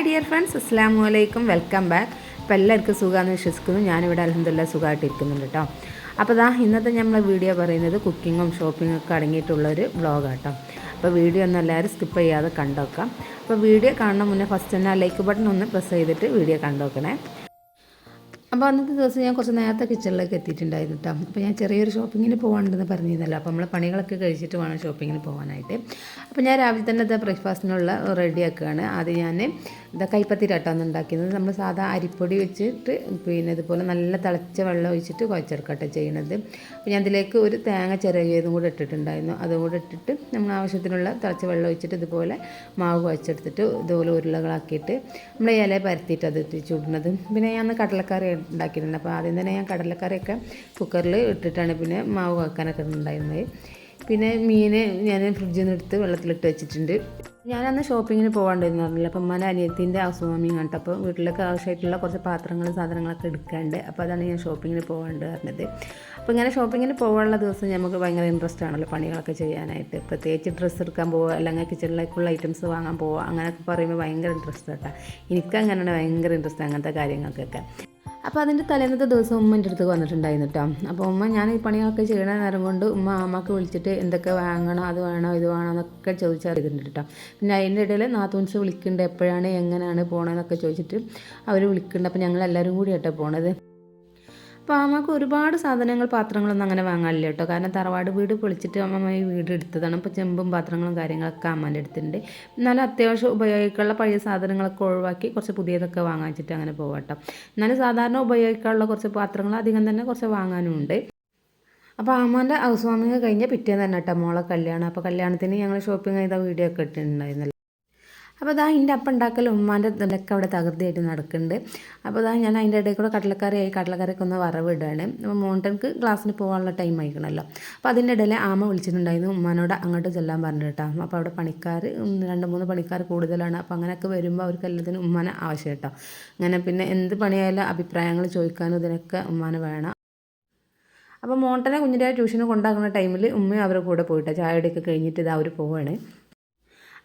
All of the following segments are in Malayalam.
ഹായ് ഡിയർ ഫ്രണ്ട്സ്, അസ്സലാമു അലൈക്കും, വെൽക്കം ബാക്ക്. അപ്പോൾ എല്ലാവർക്കും സുഖമാണെന്ന് വിശ്വസിക്കുന്നു. ഞാനിവിടെ അൽഹംദുലില്ലാഹ് സുഖമായിട്ടിരിക്കുന്നുണ്ട് കേട്ടോ. അപ്പോൾ ഇന്നത്തെ നമ്മളെ വീഡിയോ പറയുന്നത് കുക്കിങ്ങും ഷോപ്പിങ്ങും ഒക്കെ അടങ്ങിയിട്ടുള്ളൊരു വ്ളോഗാണ് കേട്ടോ. അപ്പോൾ വീഡിയോ ഒന്ന് എല്ലാവരും സ്കിപ്പ് ചെയ്യാതെ കണ്ടുവെക്കാം. അപ്പോൾ വീഡിയോ കാണുന്ന മുന്നേ ഫസ്റ്റ് തന്നെ ആ ലൈക്ക് ബട്ടൺ ഒന്ന് പ്രസ് ചെയ്തിട്ട് വീഡിയോ കണ്ടുവെക്കണേ. അപ്പോൾ അന്നത്തെ ദിവസം ഞാൻ കുറച്ച് നേരത്തെ കിച്ചണിലേക്ക് എത്തിയിട്ടുണ്ടായിരുന്നു കേട്ടോ. അപ്പോൾ ഞാൻ ചെറിയൊരു ഷോപ്പിങ്ങിന് പോകാനുണ്ടെന്ന് പറഞ്ഞിരുന്നല്ലോ. അപ്പോൾ നമ്മൾ പണികളൊക്കെ കഴിച്ചിട്ട് വേണം ഷോപ്പിങ്ങിന് പോകാനായിട്ട്. അപ്പോൾ ഞാൻ രാവിലെ തന്നെ ബ്രേക്ക്ഫാസ്റ്റിനുള്ള റെഡിയാക്കുകയാണ്. ആദ്യം ഞാൻ കൈപ്പത്തിരാട്ടാണ് ഉണ്ടാക്കുന്നത്. നമ്മൾ സാധാ അരിപ്പൊടി വെച്ചിട്ട് പിന്നെ ഇതുപോലെ നല്ല തിളച്ച വെള്ളം ഒഴിച്ചിട്ട് കുഴച്ചെടുക്കട്ടെ ചെയ്യണത്. അപ്പോൾ ഞാൻ ഇതിലേക്ക് ഒരു തേങ്ങ ചിരകിയതും കൂടെ ഇട്ടിട്ടുണ്ടായിരുന്നു. അതും കൂടെ ഇട്ടിട്ട് നമ്മൾ ആവശ്യത്തിനുള്ള തിളച്ച വെള്ളം ഒഴിച്ചിട്ട് ഇതുപോലെ മാവ് കുഴച്ചെടുത്തിട്ട് ഇതുപോലെ ഉരുളകളാക്കിയിട്ട് നമ്മൾ ഇല പരത്തിയിട്ട് അത് ചുടുന്നത്. പിന്നെ ഞാൻ കടലക്കറി ഉണ്ടാക്കിയിട്ടുണ്ട്. അപ്പോൾ ആദ്യം തന്നെ ഞാൻ കടലക്കറിയൊക്കെ കുക്കറിൽ ഇട്ടിട്ടാണ് പിന്നെ മാവ് കുഴക്കാനൊക്കെ ഉണ്ടായിരുന്നത്. പിന്നെ മീൻ ഞാൻ ഫ്രിഡ്ജിൽ നിന്ന് എടുത്ത് വെള്ളത്തിലിട്ട് വെച്ചിട്ടുണ്ട്. ഞാനന്ന് ഷോപ്പിങ്ങിന് പോകാണ്ടിരുന്നു പറഞ്ഞില്ല. അപ്പം ഉമ്മാൻ്റെ അനിയത്തിൻ്റെ അസുഖമീൻ കണ്ടു. അപ്പോൾ വീട്ടിലേക്ക് ആവശ്യമായിട്ടുള്ള കുറച്ച് പാത്രങ്ങളും സാധനങ്ങളൊക്കെ എടുക്കാണ്ട്. അപ്പോൾ അതാണ് ഞാൻ ഷോപ്പിങ്ങിന് പോകാണ്ട് പറഞ്ഞത്. അപ്പോൾ ഇങ്ങനെ ഷോപ്പിങ്ങിന് പോകാനുള്ള ദിവസം നമുക്ക് ഭയങ്കര ഇൻട്രസ്റ്റ് ആണല്ലോ പണികളൊക്കെ ചെയ്യാനായിട്ട്. പ്രത്യേകിച്ച് ഡ്രസ്സ് എടുക്കാൻ പോവുക, അല്ലെങ്കിൽ കിച്ചണിലേക്കുള്ള ഐറ്റംസ് വാങ്ങാൻ പോവുക, അങ്ങനെയൊക്കെ പറയുമ്പോൾ ഭയങ്കര ഇൻട്രസ്റ്റ് കേട്ടോ. എനിക്കങ്ങനെയാണ് ഭയങ്കര ഇൻട്രസ്റ്റ് അങ്ങനത്തെ കാര്യങ്ങൾക്കൊക്കെ. അപ്പോൾ അതിൻ്റെ തലേന്നത്തെ ദിവസം ഉമ്മ എൻ്റെ അടുത്ത് വന്നിട്ടുണ്ടായിരുന്നു കേട്ടോ. അപ്പോൾ ഉമ്മ ഞാൻ ഈ പണികളൊക്കെ ചെയ്യണ നേരം കൊണ്ട് അമ്മക്ക് വിളിച്ചിട്ട് എന്തൊക്കെ വാങ്ങണോ, അത് വേണോ, ഇത് വേണോ എന്നൊക്കെ ചോദിച്ചറിയുന്നുണ്ട് കേട്ടോ. പിന്നെ അതിൻ്റെ ഇടയിൽ നാത്തൂൻസ് വിളിക്കുന്നുണ്ട്, എപ്പോഴാണ് എങ്ങനെയാണ് പോകണമെന്നൊക്കെ ചോദിച്ചിട്ട് അവർ വിളിക്കുന്നുണ്ട്. അപ്പോൾ ഞങ്ങളെല്ലാവരും കൂടി കേട്ടോ പോണത്. അപ്പോൾ അമ്മക്ക് ഒരുപാട് സാധനങ്ങൾ പാത്രങ്ങളൊന്നും അങ്ങനെ വാങ്ങാനില്ല കേട്ടോ. കാരണം തറവാട് വീട് പൊളിച്ചിട്ട് അമ്മ ഈ വീട് എടുത്തതാണ്. ഇപ്പോൾ ചെമ്പും പാത്രങ്ങളും കാര്യങ്ങളൊക്കെ അമ്മേൻ്റെ അടുത്തുണ്ട്. എന്നാലും അത്യാവശ്യം ഉപയോഗിക്കാനുള്ള പഴയ സാധനങ്ങളൊക്കെ ഒഴിവാക്കി കുറച്ച് പുതിയതൊക്കെ വാങ്ങാൻ വെച്ചിട്ട് അങ്ങനെ പോകാം കേട്ടോ. എന്നാലും സാധാരണ ഉപയോഗിക്കാനുള്ള കുറച്ച് പാത്രങ്ങൾ അധികം തന്നെ കുറച്ച് വാങ്ങാനും ഉണ്ട്. അപ്പോൾ അമ്മേൻ്റെ ഹൗസ് വാമിങ് കഴിഞ്ഞ പിറ്റേന്ന് തന്നെ കേട്ടോ മോളെ കല്യാണം. അപ്പോൾ കല്യാണത്തിന് ഞങ്ങൾ ഷോപ്പിംഗ് ചെയ്ത വീഡിയോ ഒക്കെ ഇട്ടിട്ടുണ്ടായിരുന്നല്ലോ. അപ്പോൾ എൻ്റെ അപ്പം ഉണ്ടാക്കൽ ഉമ്മാൻ്റെ ഇതിലൊക്കെ അവിടെ തകൃതിയായിട്ട് നടക്കുന്നുണ്ട്. അപ്പോൾ ഞാൻ അതിൻ്റെ ഇടയിൽ കൂടെ കടലക്കറിയൊക്കെ ഒന്ന് വറവിടുകയാണ്. അപ്പോൾ മോണ്ടൻക്ക് ക്ലാസ്സിന് പോകാനുള്ള ടൈം ആയിക്കണമല്ലോ. അപ്പോൾ അതിൻ്റെ ഇടയിൽ ആമ വിളിച്ചിട്ടുണ്ടായിരുന്നു ഉമ്മാനോട് അങ്ങോട്ട് ചെല്ലാൻ പറഞ്ഞു കേട്ടോ. അപ്പോൾ അവിടെ പണിക്കാർ 2-3 പണിക്കാർ കൂടുതലാണ്. അപ്പോൾ അങ്ങനെയൊക്കെ വരുമ്പോൾ അവർക്ക് എല്ലാത്തിനും ഉമ്മാനെ ആവശ്യം കേട്ടോ. അങ്ങനെ പിന്നെ എന്ത് പണിയായാലും അഭിപ്രായങ്ങൾ ചോദിക്കാനും ഇതിനൊക്കെ ഉമ്മാനെ വേണം. അപ്പോൾ മോണ്ടനെ കുഞ്ഞിൻ്റെ ട്യൂഷന് കൊണ്ടാക്കുന്ന ടൈമിൽ ഉമ്മയും അവരുടെ കൂടെ പോയിട്ട് ചായയുടെയൊക്കെ കഴിഞ്ഞിട്ട് അവർ പോവുകയാണ്.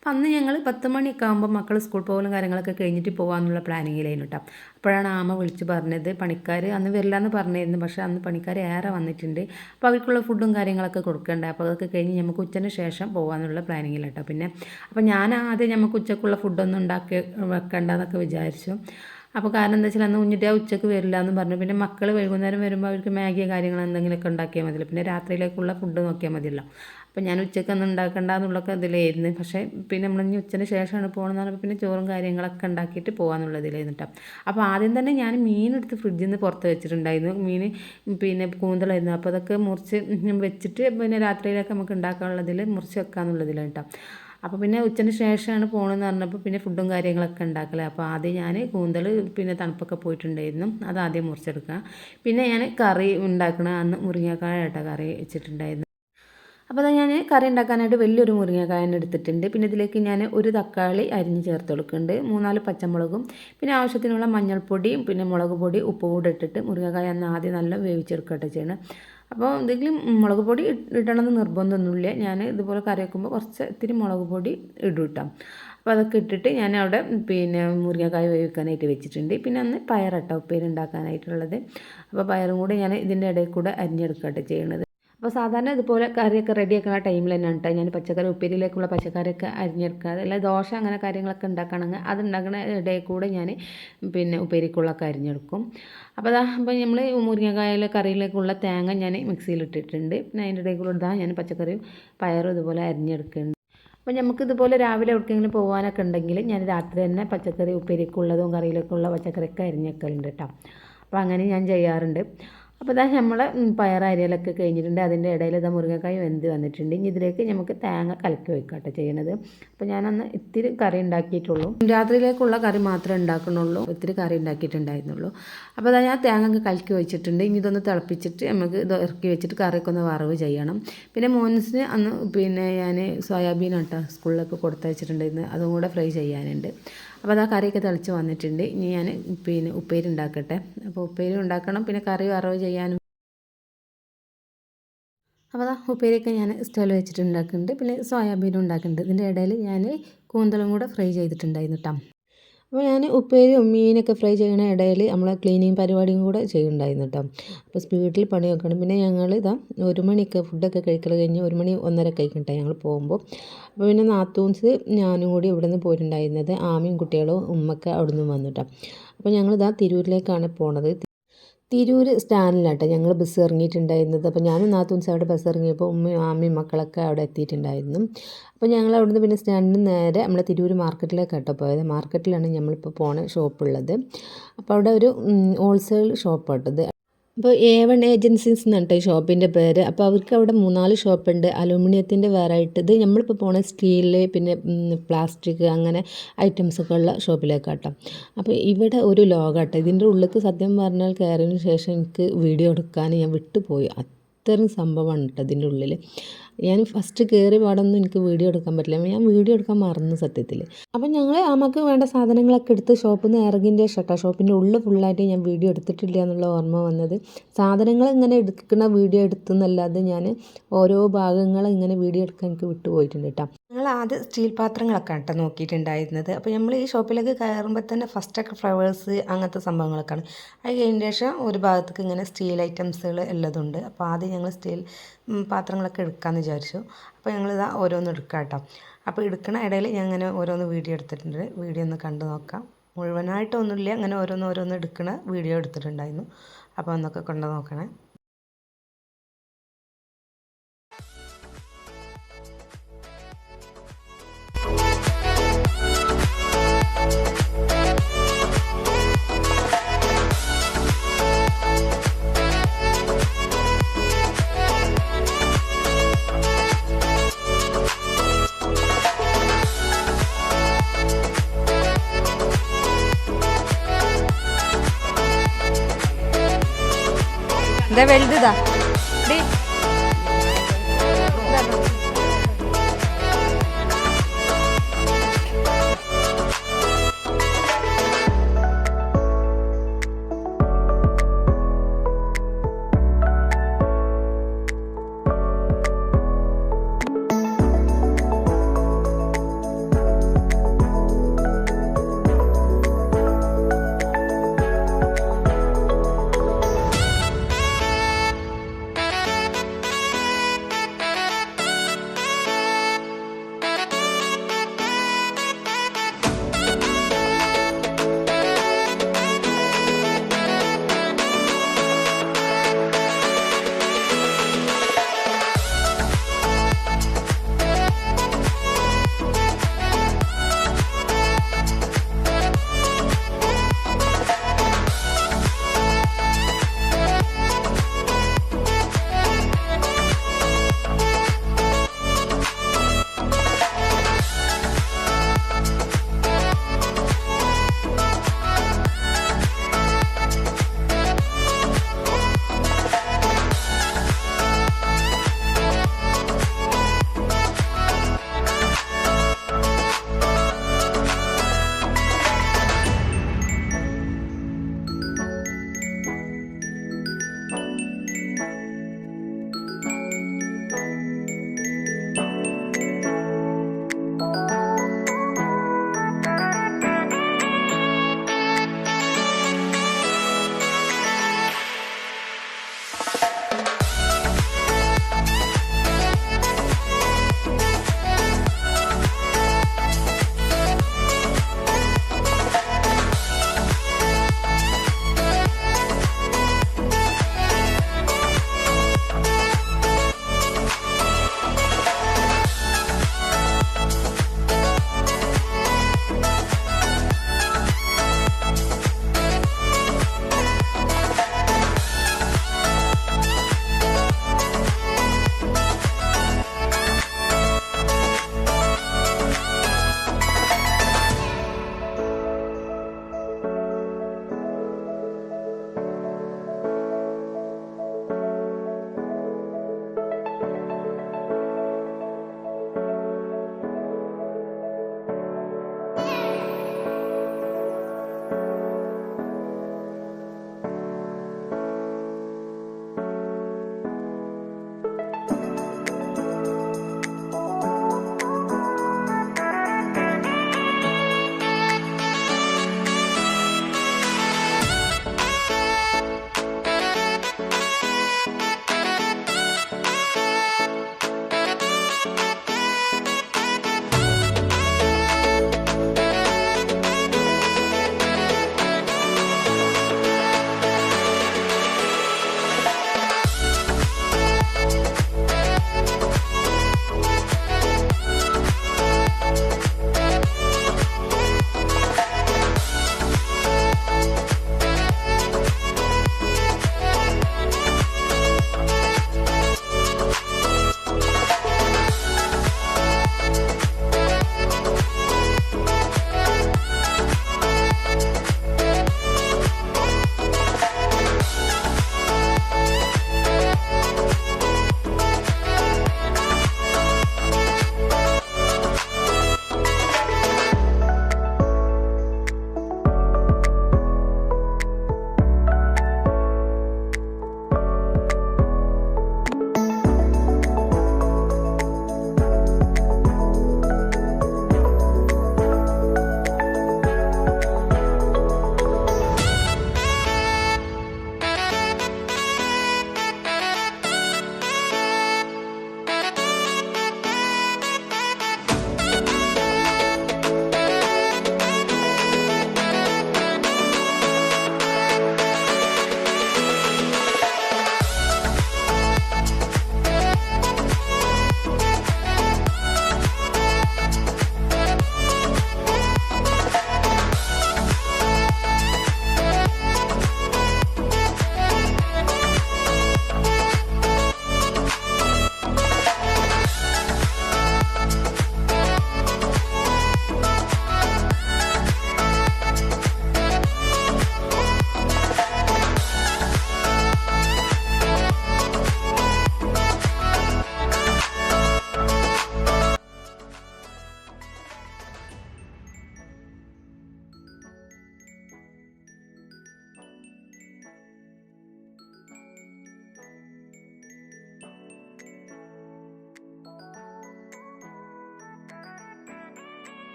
അപ്പം അന്ന് ഞങ്ങൾ 10 മണിയൊക്കെ ആകുമ്പോൾ മക്കൾ സ്കൂൾ പോകലും കാര്യങ്ങളൊക്കെ കഴിഞ്ഞിട്ട് പോകാമെന്നുള്ള പ്ലാനിങ്ങിലായിരുന്നു കേട്ടോ. അപ്പോഴാണ് ആമ വിളിച്ച് പറഞ്ഞത് പണിക്കാർ അന്ന് വരില്ല എന്ന് പറഞ്ഞിരുന്നു. പക്ഷേ അന്ന് പണിക്കാർ ഏറെ വന്നിട്ടുണ്ട്. അപ്പോൾ അവർക്കുള്ള ഫുഡും കാര്യങ്ങളൊക്കെ കൊടുക്കണ്ടേ. അപ്പോൾ അതൊക്കെ കഴിഞ്ഞ് നമുക്ക് ഉച്ചയ്ക്ക് ശേഷം പോകാമെന്നുള്ള പ്ലാനിങ്ങിലാണ് കേട്ടോ. പിന്നെ അപ്പോൾ ഞാൻ ആദ്യം നമുക്ക് ഉച്ചക്കുള്ള ഫുഡൊന്നും ഉണ്ടാക്കി വെക്കണ്ടെന്നൊക്കെ വിചാരിച്ചു. അപ്പോൾ കാരണം എന്താ വെച്ചാൽ അന്ന് കുഞ്ഞിട്ട് ഉച്ചയ്ക്ക് വരില്ല എന്ന് പറഞ്ഞു. പിന്നെ മക്കൾ വൈകുന്നേരം വരുമ്പോൾ അവർക്ക് മാഗിയോ കാര്യങ്ങൾ എന്തെങ്കിലുമൊക്കെ ഉണ്ടാക്കിയാൽ മതിയല്ലോ. പിന്നെ രാത്രിയിലേക്കുള്ള ഫുഡ് നോക്കിയാൽ മതിയല്ലോ. അപ്പോൾ ഞാൻ ഉച്ചയ്ക്കൊന്നും ഉണ്ടാക്കണ്ട എന്നുള്ളതൊക്കെ ഇതിലായിരുന്നു. പക്ഷേ പിന്നെ നമ്മളിനി ഉച്ചയ്ക്ക് ശേഷമാണ് പോകണമെന്ന് പറഞ്ഞപ്പോൾ പിന്നെ ചോറും കാര്യങ്ങളൊക്കെ ഉണ്ടാക്കിയിട്ട് പോകാമെന്നുള്ളതിലായിരുന്നു കേട്ടോ. അപ്പോൾ ആദ്യം തന്നെ ഞാൻ മീനെടുത്ത് ഫ്രിഡ്ജിൽ നിന്ന് പുറത്ത് വെച്ചിട്ടുണ്ടായിരുന്നു. മീൻ പിന്നെ കൂന്തലായിരുന്നു. അപ്പോൾ അതൊക്കെ മുറിച്ച് വെച്ചിട്ട് പിന്നെ രാത്രിയിലൊക്കെ നമുക്ക് ഉണ്ടാക്കാനുള്ളതിൽ മുറിച്ച് വെക്കാമെന്നുള്ളതിലാണ് കേട്ടോ. അപ്പോൾ പിന്നെ ഉച്ചയ്ക്ക് ശേഷമാണ് പോകണമെന്ന് പറഞ്ഞപ്പോൾ പിന്നെ ഫുഡും കാര്യങ്ങളൊക്കെ ഉണ്ടാക്കല്. അപ്പോൾ ആദ്യം ഞാൻ കൂന്തൽ പിന്നെ തണുപ്പൊക്കെ പോയിട്ടുണ്ടായിരുന്നു, അത് ആദ്യം മുറിച്ചെടുക്കുക. പിന്നെ ഞാൻ കറി ഉണ്ടാക്കണ അന്ന് മുരിങ്ങക്കായ കേട്ടോ കറി വെച്ചിട്ടുണ്ടായിരുന്നു. അപ്പോൾ ഞാൻ കറി ഉണ്ടാക്കാനായിട്ട് വലിയൊരു മുരിങ്ങക്കായനെ എടുത്തിട്ടുണ്ട്. പിന്നെ ഇതിലേക്ക് ഞാൻ ഒരു തക്കാളി അരിഞ്ഞ് ചേർത്ത് കൊടുക്കുന്നുണ്ട്, 3-4 പച്ചമുളകും, പിന്നെ ആവശ്യത്തിനുള്ള മഞ്ഞൾപ്പൊടിയും പിന്നെ മുളക് പൊടി ഉപ്പ് കൂടെ ഇട്ടിട്ട് മുരിങ്ങക്കായ അന്ന് ആദ്യം നല്ല വേവിച്ചെടുക്കട്ടെ ചെയ്യണം. അപ്പോൾ എന്തെങ്കിലും മുളക് പൊടി ഇടണമെന്ന് നിർബന്ധമൊന്നുമില്ല. ഞാൻ ഇതുപോലെ കറി വയ്ക്കുമ്പോൾ ഇത്തിരി മുളക് പൊടി ഇടും കേട്ടോ. അപ്പോൾ അതൊക്കെ ഇട്ടിട്ട് ഞാൻ അവിടെ പിന്നെ മുരിങ്ങക്കായ വേവിക്കാനായിട്ട് വെച്ചിട്ടുണ്ട്. പിന്നെ അന്ന് പയറട്ടോ ഉപ്പേരി ഉണ്ടാക്കാനായിട്ടുള്ളത്. അപ്പോൾ പയറും കൂടെ ഞാൻ ഇതിൻ്റെ ഇടയിൽ കൂടെ അരിഞ്ഞെടുക്കട്ടെ ചെയ്യണത്. അപ്പോൾ സാധാരണ ഇതുപോലെ കറിയൊക്കെ റെഡിയാക്കുന്ന ടൈമിൽ തന്നെയാണ് കേട്ടോ ഞാൻ പച്ചക്കറി ഉപ്പേരിയിലേക്കുള്ള പച്ചക്കറിയൊക്കെ അരിഞ്ഞെടുക്കാതെ, അല്ല ദോശ അങ്ങനെ കാര്യങ്ങളൊക്കെ ഉണ്ടാക്കുകയാണെങ്കിൽ അത് ഉണ്ടാക്കുന്ന ഇടയിൽ കൂടെ ഞാൻ പിന്നെ ഉപ്പേരിക്കുള്ളൊക്കെ അരിഞ്ഞെടുക്കും. അപ്പോൾ നമ്മൾ മുരിങ്ങക്കായയിലെ കറിയിലേക്കുള്ള തേങ്ങ ഞാൻ മിക്സിയിലിട്ടിട്ടുണ്ട്. പിന്നെ അതിൻ്റെ ഇടയിൽ കൂടെ ഞാൻ പച്ചക്കറിയും പയറും ഇതുപോലെ അരിഞ്ഞെടുക്കുന്നുണ്ട്. അപ്പോൾ നമുക്കിതുപോലെ രാവിലെ എവിടേക്കെങ്കിലും പോകാനൊക്കെ ഉണ്ടെങ്കിൽ ഞാൻ രാത്രി തന്നെ പച്ചക്കറി ഉപ്പേരിക്കുള്ളതും കറിയിലേക്കുള്ള പച്ചക്കറിയൊക്കെ അരിഞ്ഞെക്കലുണ്ട് കേട്ടോ. അപ്പോൾ അങ്ങനെ ഞാൻ ചെയ്യാറുണ്ട്. അപ്പോൾ നമ്മൾ പയറരിയലൊക്കെ കഴിഞ്ഞിട്ടുണ്ട്. അതിൻ്റെ ഇടയിൽ മുരിങ്ങക്കായ വെന്ത് വന്നിട്ടുണ്ട്. ഇനി ഇതിലേക്ക് നമുക്ക് തേങ്ങ കലക്കി വയ്ക്കാട്ടോ ചെയ്യണത്. അപ്പോൾ ഞാനന്ന് ഇത്തിരി കറി ഉണ്ടാക്കിയിട്ടുള്ളൂ, രാത്രിയിലേക്കുള്ള കറി മാത്രമേ ഉണ്ടാക്കണുള്ളൂ, ഇത്തിരി കറി ഉണ്ടാക്കിയിട്ടുണ്ടായിരുന്നുള്ളൂ. അപ്പോൾ ഞാൻ തേങ്ങ കലക്കി വെച്ചിട്ടുണ്ട്. ഇനി ഇതൊന്ന് തിളപ്പിച്ചിട്ട് നമുക്ക് ഇത് ഇറക്കി വെച്ചിട്ട് കറിയൊക്കെ ഒന്ന് വറവ് ചെയ്യണം. പിന്നെ മോൻസിന് അന്ന് പിന്നെ ഞാൻ സോയാബീൻ കേട്ടോ സ്കൂളിലൊക്കെ കൊടുത്തയച്ചിട്ടുണ്ടായിരുന്നു, അതും കൂടെ ഫ്രൈ ചെയ്യാനുണ്ട്. അപ്പോൾ കറിയൊക്കെ തിളച്ച് വന്നിട്ടുണ്ട്. ഇനി ഞാൻ പിന്നെ ഉപ്പേരി ഉണ്ടാക്കട്ടെ. അപ്പോൾ ഉപ്പേരി ഉണ്ടാക്കണം, പിന്നെ കറി വറവ് ചെയ്യാനും. അപ്പോൾ ഉപ്പേരിയൊക്കെ ഞാൻ സ്റ്റൗവിൽ വെച്ചിട്ട് ഉണ്ടാക്കുന്നുണ്ട്. പിന്നെ സോയാബീനും ഉണ്ടാക്കുന്നുണ്ട്. ഇതിൻ്റെ ഇടയിൽ ഞാൻ കൂന്തലും കൂടെ ഫ്രൈ ചെയ്തിട്ടുണ്ടായിരുന്നു കേട്ടോ. അപ്പോൾ ഞാൻ ഉപ്പേരിയും മീനൊക്കെ ഫ്രൈ ചെയ്യുന്ന ഇടയിൽ നമ്മളെ ക്ലീനിങ് പരിപാടിയും കൂടെ ചെയ്യുന്നുണ്ടായിരുന്നു കേട്ടോ. അപ്പോൾ സ്പീഡിൽ പണി വെക്കണം. പിന്നെ ഞങ്ങൾ ഇതാ 1 മണിക്ക് ഫുഡൊക്കെ കഴിക്കൽ കഴിഞ്ഞ് 1 മണി 1:30 കഴിക്കട്ടെ ഞങ്ങൾ പോകുമ്പോൾ. അപ്പോൾ പിന്നെ നാത്തൂൻസ് ഞാനും കൂടി ഇവിടെ നിന്ന് പോയിട്ടുണ്ടായിരുന്നത്. ആമയും കുട്ടികളും ഉമ്മയൊക്കെ അവിടെ നിന്ന് വന്നു കേട്ടോ. അപ്പോൾ ഞങ്ങളിതാ തിരൂരിലേക്കാണ് പോണത്. തിരൂർ സ്റ്റാൻഡിലാട്ടോ ഞങ്ങൾ ബസ് ഇറങ്ങിയിട്ടുണ്ടായിരുന്നത്. അപ്പോൾ ഞാനും നാത്തൂൻസ് അവിടെ ബസ് ഇറങ്ങിയപ്പോൾ ഉമ്മയും ആമയും മക്കളൊക്കെ അവിടെ എത്തിയിട്ടുണ്ടായിരുന്നു. അപ്പോൾ ഞങ്ങൾ അവിടുന്ന് പിന്നെ സ്റ്റാൻഡിൽ നിന്ന് നേരെ നമ്മൾ തിരൂർ മാർക്കറ്റിലേക്കാട്ടോ പോയത്. മാർക്കറ്റിലാണ് നമ്മളിപ്പോൾ പോണ ഷോപ്പുള്ളത്. അപ്പോൾ അവിടെ ഒരു ഹോൾസെയിൽ ഷോപ്പാട്ടത്. അപ്പോൾ A1 ഏജൻസീസ് എന്നാണ് കേട്ടോ ഈ ഷോപ്പിൻ്റെ പേര്. അപ്പോൾ അവർക്ക് അവിടെ 3-4 ഷോപ്പുണ്ട്. അലൂമിനിയത്തിൻ്റെ വേറെ ആയിട്ട്, ഇത് നമ്മളിപ്പോൾ പോണ സ്റ്റീല് പിന്നെ പ്ലാസ്റ്റിക് അങ്ങനെ ഐറ്റംസൊക്കെ ഉള്ള ഷോപ്പിലേക്കാട്ടോ. അപ്പോൾ ഇവിടെ ഒരു ലോകാട്ടോ. ഇതിൻ്റെ ഉള്ളിലേക്ക് സത്യം പറഞ്ഞാൽ കയറിയതിന് ശേഷം എനിക്ക് വീഡിയോ എടുക്കാൻ ഞാൻ വിട്ടുപോയി. അത്തരം സംഭവമാണ് കേട്ടോ ഇതിൻ്റെ ഉള്ളിൽ. ഞാൻ ഫസ്റ്റ് കയറി പാടൊന്നും എനിക്ക് വീഡിയോ എടുക്കാൻ പറ്റില്ല. ഞാൻ വീഡിയോ എടുക്കാൻ മറന്നു സത്യത്തിൽ. അപ്പം ഞങ്ങൾ നമുക്ക് വേണ്ട സാധനങ്ങളൊക്കെ എടുത്ത് ഷോപ്പിൽ നിന്ന് ഇറങ്ങിൻ്റെ ഷോപ്പിൻ്റെ ഉള്ളിൽ ഫുള്ളായിട്ട് ഞാൻ വീഡിയോ എടുത്തിട്ടില്ല എന്നുള്ള ഓർമ്മ വന്നത്. സാധനങ്ങൾ ഇങ്ങനെ എടുക്കുന്ന വീഡിയോ എടുത്തെന്നല്ലാതെ ഞാൻ ഓരോ ഭാഗങ്ങൾ ഇങ്ങനെ വീഡിയോ എടുക്കാൻ എനിക്ക് വിട്ടുപോയിട്ടുണ്ട് കേട്ടോ. ഞങ്ങൾ ആദ്യം സ്റ്റീൽ പാത്രങ്ങളൊക്കെ കേട്ടോ നോക്കിയിട്ടുണ്ടായിരുന്നത്. അപ്പോൾ നമ്മൾ ഈ ഷോപ്പിലേക്ക് കയറുമ്പോൾ തന്നെ ഫസ്റ്റൊക്കെ ഫ്ലവേഴ്സ് അങ്ങനത്തെ സംഭവങ്ങളൊക്കെയാണ്. അത് കഴിഞ്ഞ ശേഷം ഒരു ഭാഗത്തേക്ക് ഇങ്ങനെ സ്റ്റീൽ ഐറ്റംസുകൾ എല്ലാതുണ്ട്. അപ്പോൾ ആദ്യം ഞങ്ങൾ സ്റ്റീൽ പാത്രങ്ങളൊക്കെ എടുക്കാമെന്ന് വിചാരിച്ചു. അപ്പോൾ ഞങ്ങളിതാ ഓരോന്ന് എടുക്കാം കേട്ടോ. അപ്പോൾ എടുക്കണ ഇടയിൽ ഞാൻ അങ്ങനെ ഓരോന്ന് വീഡിയോ എടുത്തിട്ടുണ്ട്. വീഡിയോ ഒന്ന് കണ്ടു നോക്കാം. മുഴുവനായിട്ടൊന്നുമില്ല, അങ്ങനെ ഓരോന്ന് എടുക്കണ വീഡിയോ എടുത്തിട്ടുണ്ടായിരുന്നു. അപ്പോൾ ഒന്നൊക്കെ കൊണ്ടു നോക്കണേ. എന്താ വലുതാ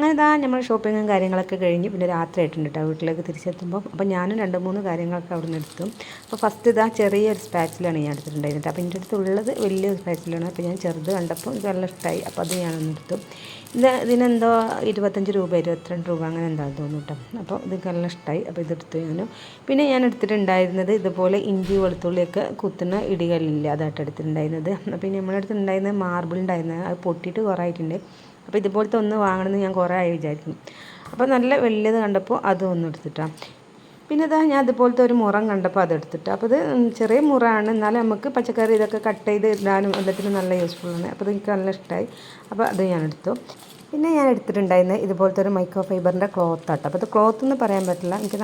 അങ്ങനെ ഇതാ നമ്മൾ ഷോപ്പിങ്ങും കാര്യങ്ങളൊക്കെ കഴിഞ്ഞ് പിന്നെ രാത്രി ആയിട്ടുണ്ട് കേട്ടോ വീട്ടിലേക്ക് തിരിച്ചെത്തുമ്പോൾ. അപ്പോൾ ഞാനും 2-3 കാര്യങ്ങളൊക്കെ അവിടെ നിന്ന് എടുത്തു. അപ്പോൾ ഫസ്റ്റ് ഇതാ ചെറിയൊരു സ്പാച്ചിലാണ് ഞാൻ എടുത്തിട്ടുണ്ടായിരുന്നത്. അപ്പോൾ എൻ്റെ അടുത്തുള്ളത് വലിയൊരു സ്പാച്ചിലാണ്. അപ്പോൾ ഞാൻ ചെറുത് കണ്ടപ്പോൾ ഇത് നല്ല ഇഷ്ടമായി. അപ്പോൾ അത് ഞാനൊന്ന് എടുത്തു. ഇതിനെന്തോ 25 രൂപ 22 രൂപ അങ്ങനെ എന്താണെന്ന് തോന്നുന്നു കേട്ടോ. അപ്പോൾ ഇത് നല്ല ഇഷ്ടമായി. അപ്പോൾ ഇതെടുത്തു ഞാനും. പിന്നെ ഞാൻ എടുത്തിട്ടുണ്ടായിരുന്നത് ഇതുപോലെ ഇഞ്ചി വെളുത്തുള്ളിയൊക്കെ കുത്തുന്ന ഇടികളില്ല, അതായിട്ട് എടുത്തിട്ടുണ്ടായിരുന്നത്. പിന്നെ നമ്മളെടുത്തിട്ടുണ്ടായിരുന്നത് മാർബിൾ ഉണ്ടായിരുന്നത്, അത് പൊട്ടിയിട്ട് കുറേ ആയിട്ടുണ്ട്. അപ്പോൾ ഇതുപോലത്തെ ഒന്ന് വാങ്ങണമെന്ന് ഞാൻ കുറേ ആയി വിചാരിക്കുന്നു. അപ്പോൾ നല്ല വലിയത് കണ്ടപ്പോൾ അതും ഒന്ന് എടുത്തിട്ടാണ്. പിന്നെ ഇതാ ഞാൻ അതുപോലത്തെ ഒരു മുറം കണ്ടപ്പോൾ അതെടുത്തിട്ട്. അപ്പോൾ ഇത് ചെറിയ മുറമാണ്, എന്നാലും നമുക്ക് പച്ചക്കറി ഇതൊക്കെ കട്ട് ചെയ്ത് ഇടാനും എല്ലാത്തിനും നല്ല യൂസ്ഫുള്ളാണ്. അപ്പോൾ എനിക്ക് നല്ല ഇഷ്ടമായി. അപ്പോൾ അത് ഞാൻ എടുത്തു. പിന്നെ ഞാൻ എടുത്തിട്ടുണ്ടായിരുന്നത് ഇതുപോലത്തെ ഒരു മൈക്രോ ഫൈബറിൻ്റെ ക്ലോത്ത് ആട്ടോ. അപ്പോൾ ഇത് ക്ലോത്ത് എന്ന് പറയാൻ പറ്റില്ല, എനിക്ക്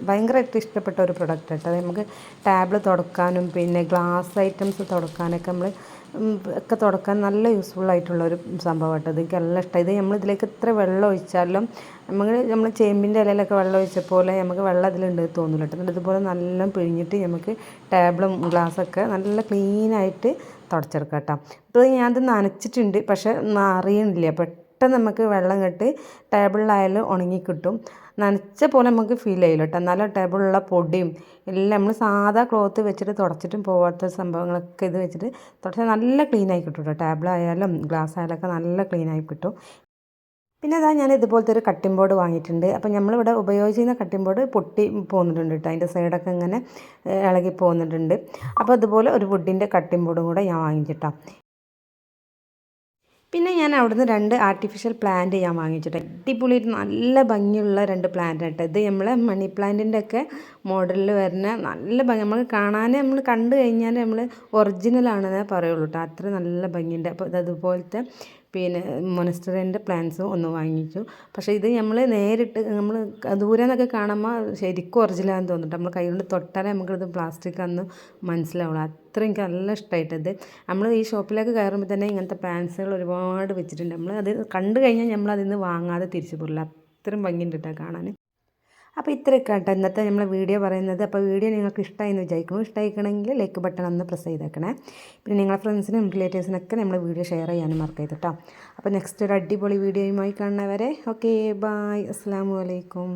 ഭയങ്കരമായിട്ട് ഇഷ്ടപ്പെട്ട ഒരു പ്രൊഡക്റ്റ് ആട്ടോ. അത് നമുക്ക് ടാബിൾ തുടക്കാനും പിന്നെ ഗ്ലാസ് ഐറ്റംസ് തുടക്കാനൊക്കെ ഒക്കെ തുടക്കാൻ നല്ല യൂസ്ഫുൾ ആയിട്ടുള്ളൊരു സംഭവമായിട്ട്. അത് എനിക്ക് നല്ല ഇഷ്ടമായി. ഇത് നമ്മളിതിലേക്ക് എത്ര വെള്ളം ഒഴിച്ചാലും നമ്മൾ ചേമ്പിൻ്റെ ഇലയിലൊക്കെ വെള്ളം ഒഴിച്ച പോലെ നമുക്ക് വെള്ളം അതിലുണ്ട് തോന്നില്ല കേട്ടോ. എന്നിട്ട് ഇതുപോലെ നല്ല പിഴിഞ്ഞിട്ട് നമുക്ക് ടേബിളും ഗ്ലാസ്സൊക്കെ നല്ല ക്ലീനായിട്ട് തുടച്ചെടുക്കാം കേട്ടോ. ഇപ്പോൾ ഞാനത് നനച്ചിട്ടുണ്ട്, പക്ഷേ അറിയണില്ല, പെട്ടെന്ന് നമുക്ക് വെള്ളം കെട്ടി ടേബിളിലായാലും ഉണങ്ങിക്കിട്ടും. നനച്ച പോലെ നമുക്ക് ഫീൽ ചെയ്യില്ല കേട്ടോ. എന്നാലും ടേബിളിലുള്ള പൊടിയും എല്ലാം നമ്മൾ സാധാ ക്ലോത്ത് വെച്ചിട്ട് തുടച്ചിട്ടും പോകാത്ത സംഭവങ്ങളൊക്കെ ഇത് വെച്ചിട്ട് തുടച്ചാൽ നല്ല ക്ലീനായി കിട്ടും കേട്ടോ. ടേബിളായാലും ഗ്ലാസ് ആയാലൊക്കെ നല്ല ക്ലീനായി കിട്ടും. പിന്നെ അതാ ഞാൻ ഇതുപോലത്തെ ഒരു കട്ടിംഗ് ബോർഡ് വാങ്ങിയിട്ടുണ്ട്. അപ്പോൾ നമ്മളിവിടെ ഉപയോഗിച്ചിരുന്ന കട്ടിംഗ് ബോർഡ് പൊട്ടി പോകുന്നുണ്ട് കേട്ടോ. അതിൻ്റെ സൈഡൊക്കെ ഇങ്ങനെ ഇളകി പോകുന്നുണ്ട്. അപ്പോൾ അതുപോലെ ഒരു വുഡിൻ്റെ കട്ടിംഗ് ബോർഡും കൂടെ ഞാൻ വാങ്ങിച്ചിട്ടോ. പിന്നെ ഞാൻ അവിടുന്ന് 2 ആർട്ടിഫിഷ്യൽ പ്ലാന്റ് ഞാൻ വാങ്ങിച്ചിട്ട് അടിപൊളിയായിട്ട് നല്ല ഭംഗിയുള്ള 2 പ്ലാന്റ് ആയിട്ട്. ഇത് നമ്മളെ മണി പ്ലാന്റിൻ്റെ ഒക്കെ മോഡലിൽ വരുന്ന നല്ല ഭംഗി, നമ്മൾ കാണാൻ നമ്മൾ കണ്ടു കഴിഞ്ഞാൽ നമ്മൾ ഒറിജിനലാണെന്നേ പറയുള്ളൂ കേട്ടോ. അത്ര നല്ല ഭംഗിയുണ്ട്. അപ്പോൾ അതുപോലത്തെ പിന്നെ മൊനസ്റ്ററിൻ്റെ പ്ലാന്റ്സും ഒന്ന് വാങ്ങിച്ചു. പക്ഷേ ഇത് നമ്മൾ നേരിട്ട് നമ്മൾ ദൂരെ നിന്നൊക്കെ കാണുമ്പോൾ ശരിക്കും ഒറിജിനലാണെന്ന് തോന്നിട്ട് നമ്മൾ കൈ കൊണ്ട് തൊട്ടാലേ നമുക്കിത് പ്ലാസ്റ്റിക് ആണെന്ന് മനസ്സിലാവുള്ളൂ. അത്ര എനിക്ക് നല്ല ഇഷ്ടമായിട്ടത്. നമ്മൾ ഈ ഷോപ്പിലേക്ക് കയറുമ്പോൾ തന്നെ ഇങ്ങനത്തെ പ്ലാന്റ്സുകൾ ഒരുപാട് വെച്ചിട്ടുണ്ട്. നമ്മൾ അത് കണ്ടു കഴിഞ്ഞാൽ നമ്മൾ അതിൽ നിന്ന് വാങ്ങാതെ തിരിച്ചു പോരില്ല, അത്രയും ഭംഗിയുണ്ട് കേട്ടോ കാണാൻ. അപ്പോൾ ഇത്രയൊക്കെ കേട്ടോ ഇന്നത്തെ നമ്മളെ വീഡിയോ പറയുന്നത്. അപ്പോൾ വീഡിയോ നിങ്ങൾക്ക് ഇഷ്ടമായി എന്ന് വിചാരിക്കുന്നു. ഇഷ്ടമായിക്കണമെങ്കിൽ ലൈക്ക് ബട്ടൺ ഒന്ന് പ്രസ് ചെയ്തേക്കണേ. പിന്നെ നിങ്ങളുടെ ഫ്രണ്ട്സിനും റിലേറ്റീവ്സിനൊക്കെ നമ്മൾ വീഡിയോ ഷെയർ ചെയ്യാനും മറക്കരുത് കേട്ടോ. അപ്പോൾ നെക്സ്റ്റ് ഒരു അടിപൊളി വീഡിയോയുമായി കാണുന്നവരെ ഓക്കെ, ബായ്, അസ്സലാമു അലൈക്കും.